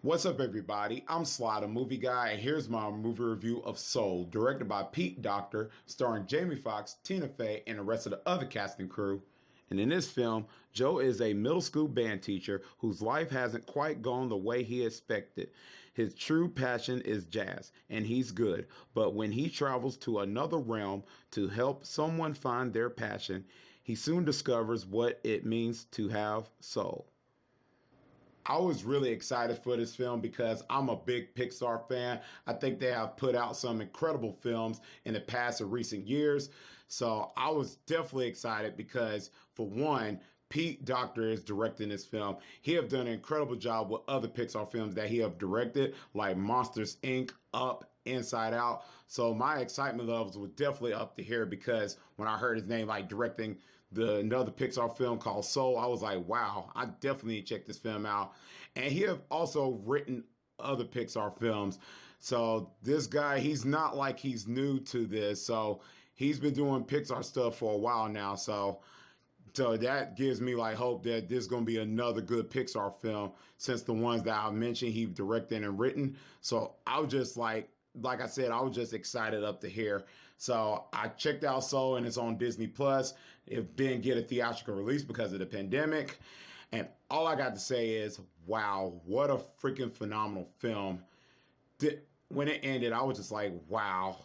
What's up, everybody? I'm Sly The Movie Guy, and here's my movie review of Soul, directed by Docter, starring Jamie Foxx, Tina Fey, and the rest of the other casting crew. And in this film, Joe is a middle school band teacher whose life hasn't quite gone the way he expected. His true passion is jazz, and he's good. But when he travels to another realm to help someone find their passion, he soon discovers what it means to have soul. I was really excited for this film because I'm a big Pixar fan. I think they have put out some incredible films in the past of recent years. So I was definitely excited because, for one, Docter is directing this film. He have done an incredible job with other Pixar films that he have directed, like Monsters Inc., Up, Inside Out. So my excitement levels were definitely up to here because when I heard his name, like directing another Pixar film called Soul, I was like, wow, I definitely need to check this film out. And he have also written other Pixar films. So this guy, he's not like he's new to this. So he's been doing Pixar stuff for a while now. So that gives me like hope that this is going to be another good Pixar film since the ones that I mentioned he directed and written. So I was just like I said, I was just excited up to here. So I checked out Soul and it's on Disney Plus. It didn't get a theatrical release because of the pandemic. And all I got to say is, wow, what a freaking phenomenal film. When it ended, I was just like, wow,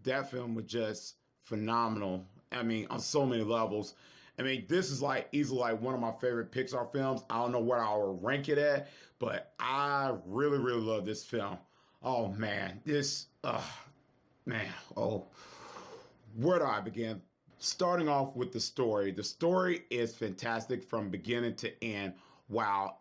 that film was just phenomenal. I mean, on so many levels. I mean, this is like easily like one of my favorite Pixar films. I don't know where I would rank it at, but I really, really love this film. Oh man, oh, where do I begin? Starting off with the story. The story is fantastic from beginning to end. Wow,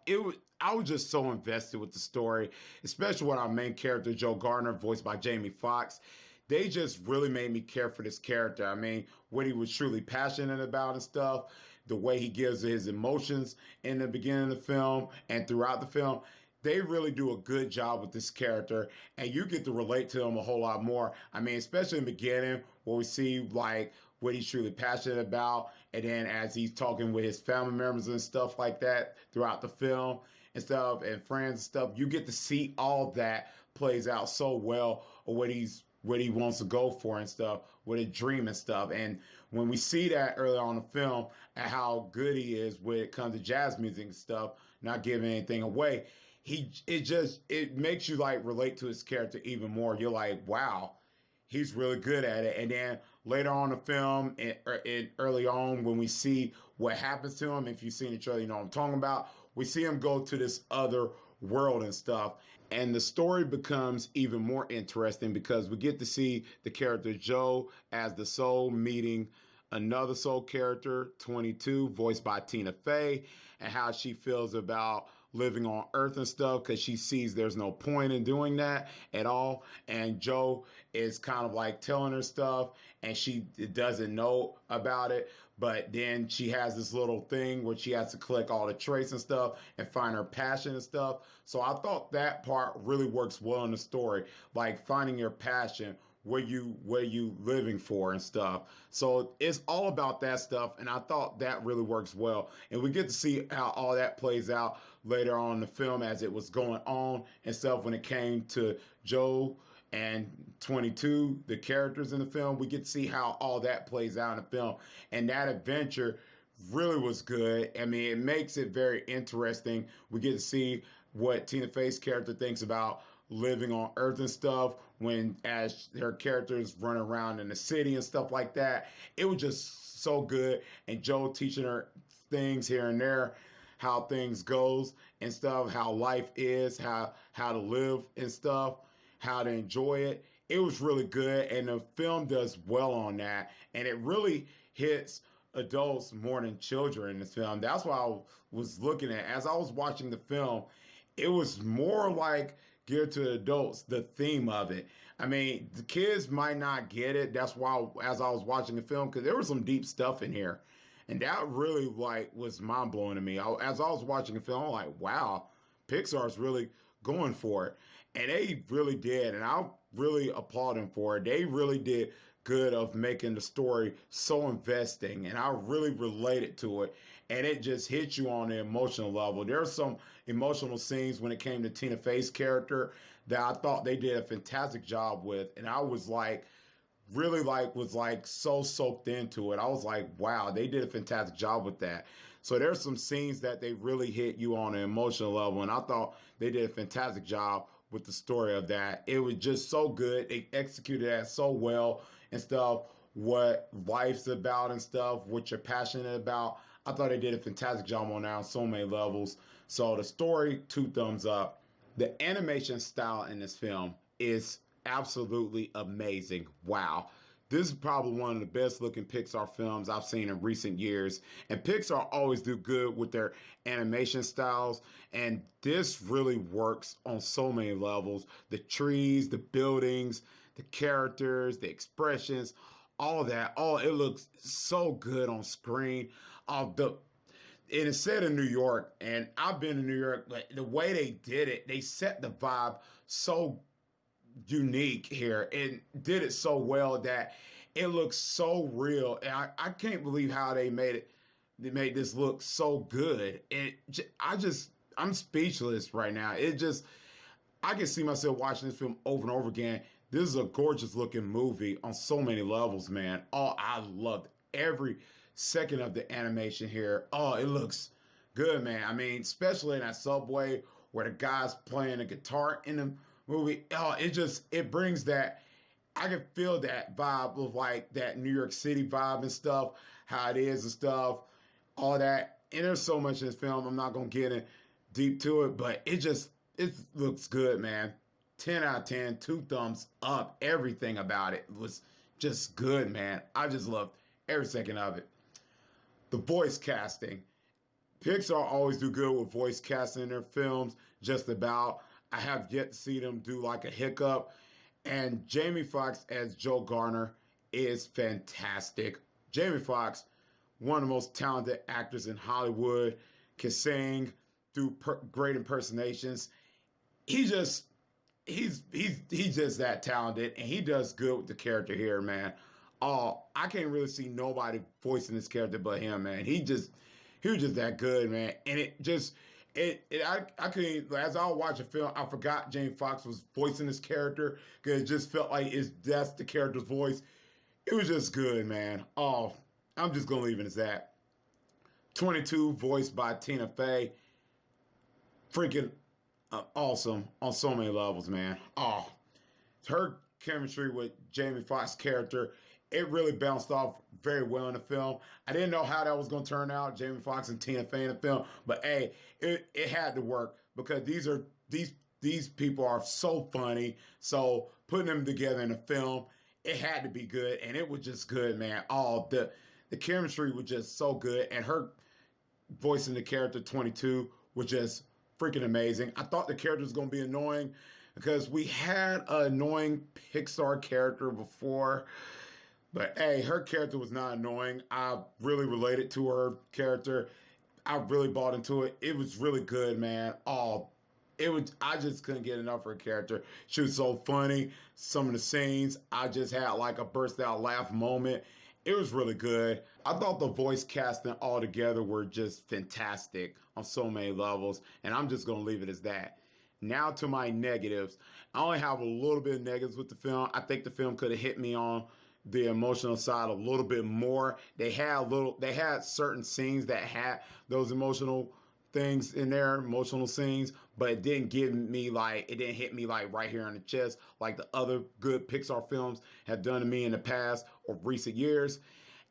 I was just so invested with the story, especially with our main character, Joe Gardner, voiced by Jamie Foxx. They just really made me care for this character. I mean, what he was truly passionate about and stuff, the way he gives his emotions in the beginning of the film and throughout the film. They really do a good job with this character, and you get to relate to him a whole lot more. I mean, especially in the beginning where we see like what he's truly passionate about, and then as he's talking with his family members and stuff like that throughout the film and stuff, and friends and stuff, you get to see all that plays out so well, or what he wants to go for and stuff, with a dream and stuff. And when we see that early on in the film and how good he is when it comes to jazz music and stuff, not giving anything away, it makes you like relate to his character even more. You're like, wow, he's really good at it. And then later on in the film, and early on when we see what happens to him, if you've seen the trailer, you know what I'm talking about. We see him go to this other world and stuff, and the story becomes even more interesting because we get to see the character Joe as the soul meeting another soul character, 22, voiced by Tina Fey, and how she feels about living on Earth and stuff because she sees there's no point in doing that at all. And Joe is kind of like telling her stuff, and she doesn't know about it. But then she has this little thing where she has to collect all the traits and stuff and find her passion and stuff. So I thought that part really works well in the story, like finding your passion, where you living for and stuff. So it's all about that stuff, and I thought that really works well. And we get to see how all that plays out later on in the film as it was going on and stuff. When it came to Joe and 22, the characters in the film, we get to see how all that plays out in the film. And that adventure really was good. I mean, it makes it very interesting. We get to see what Tina Fey's character thinks about living on Earth and stuff, when as her characters run around in the city and stuff like that. It was just so good. And Joe teaching her things here and there, how things goes and stuff, how life is, how to live and stuff, how to enjoy it. It was really good, and the film does well on that, and it really hits adults more than children in this film. That's what I was looking at as I was watching the film. It was more like geared to adults, the theme of it. I mean, the kids might not get it. That's why, as I was watching the film, because there was some deep stuff in here, and that really like was mind blowing to me. As I was watching the film, I'm like, wow, Pixar's really going for it. And they really did. And I really applaud them for it. They really did good of making the story so investing. And I really related to it. And it just hit you on the emotional level. There are some emotional scenes when it came to Tina Fey's character that I thought they did a fantastic job with. And I was like, really was like so soaked into it. I was like, wow, they did a fantastic job with that. So there's some scenes that they really hit you on an emotional level, and I thought they did a fantastic job with the story of that. It was just so good. They executed that so well and stuff. What life's about and stuff, what you're passionate about. I thought they did a fantastic job on that on so many levels. So the story, 2 thumbs up. The animation style in this film is absolutely amazing. Wow. This is probably one of the best looking Pixar films I've seen in recent years. And Pixar always do good with their animation styles. And this really works on so many levels. The trees, the buildings, the characters, the expressions, all that. Oh, it looks so good on screen. It is set in New York, and I've been to New York, but the way they did it, they set the vibe so unique here and did it so well that it looks so real. And I can't believe how they made it. They made this look so good. And I'm speechless right now. I can see myself watching this film over and over again. This is a gorgeous looking movie on so many levels, man. Oh, I loved every second of the animation here. Oh, it looks good, man. I mean, especially in that subway where the guy's playing the guitar in the movie. Oh, it brings that. I can feel that vibe of like that New York City vibe and stuff, how it is and stuff, all that. And there's so much in this film. I'm not gonna get in deep to it, but it looks good, man. 10 out of 10, 2 thumbs up. Everything about it was just good, man. I just loved every second of it. The voice casting. Pixar always do good with voice casting in their films, just about. I have yet to see them do like a hiccup. And Jamie Foxx as Joe Garner is fantastic. Jamie Foxx, one of the most talented actors in Hollywood, can sing, do great impersonations. He's just that talented, and he does good with the character here, man. Oh, I can't really see nobody voicing this character but him, man. He was just that good, man. And I couldn't, as I was watching the film, I forgot Jamie Foxx was voicing this character because it just felt like that's the character's voice. It was just good, man. Oh, I'm just going to leave it as that. 22, voiced by Tina Fey. Freaking awesome on so many levels, man. Oh, her chemistry with Jamie Foxx's character, it really bounced off very well in the film. I didn't know how that was going to turn out, Jamie Foxx and Tina Fey in the film, but hey, it had to work because these people are so funny. So putting them together in a film, it had to be good, and it was just good, man. Oh, the chemistry was just so good, and her voicing the character 22 was just freaking amazing. I thought the character was going to be annoying because we had an annoying Pixar character before. But hey, her character was not annoying. I really related to her character. I really bought into it. It was really good, man. I just couldn't get enough of her character. She was so funny. Some of the scenes, I just had like a burst out laugh moment. It was really good. I thought the voice casting altogether were just fantastic on so many levels. And I'm just going to leave it as that. Now to my negatives. I only have a little bit of negatives with the film. I think the film could have hit me on the emotional side a little bit more. They had certain scenes that had those emotional things in there, emotional scenes, but it didn't hit me like right here on the chest like the other good Pixar films have done to me in the past or recent years.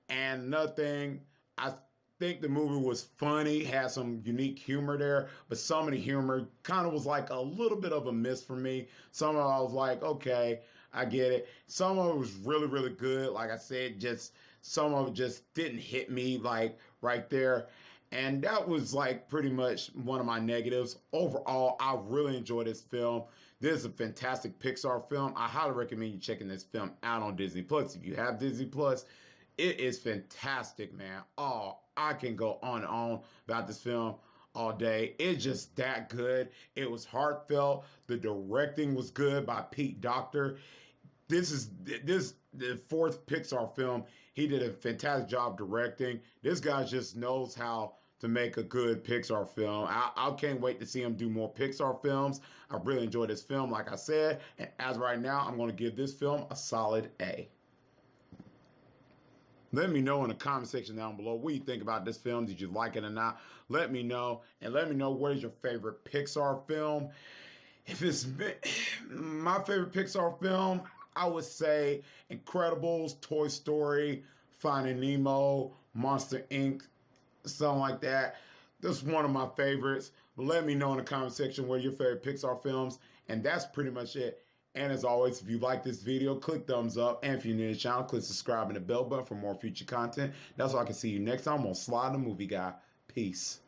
And another thing, I think the movie was funny, had some unique humor there, but some of the humor kind of was like a little bit of a miss for me. Some of it I was like, okay, I get it. Some of it was really, really good. Like I said, some of it just didn't hit me like right there. And that was like pretty much one of my negatives. Overall, I really enjoyed this film. This is a fantastic Pixar film. I highly recommend you checking this film out on Disney Plus. If you have Disney Plus, it is fantastic, man. Oh, I can go on and on about this film. all day. It's just that good. It was heartfelt. The directing was good by Docter. This the fourth Pixar film. He did a fantastic job directing. This guy just knows how to make a good Pixar film. I can't wait to see him do more Pixar films. I really enjoyed this film, like I said. And as right now, I'm going to give this film a solid A. Let me know in the comment section down below what you think about this film. Did you like it or not? Let me know. And let me know what is your favorite Pixar film. If it's my favorite Pixar film, I would say Incredibles, Toy Story, Finding Nemo, Monster Inc., something like that. This is one of my favorites. But let me know in the comment section what are your favorite Pixar films. And that's pretty much it. And as always, if you like this video, click thumbs up. And if you're new to the channel, click subscribe and the bell button for more future content. That's all I can see you next time on Sly the Movie Guy. Peace.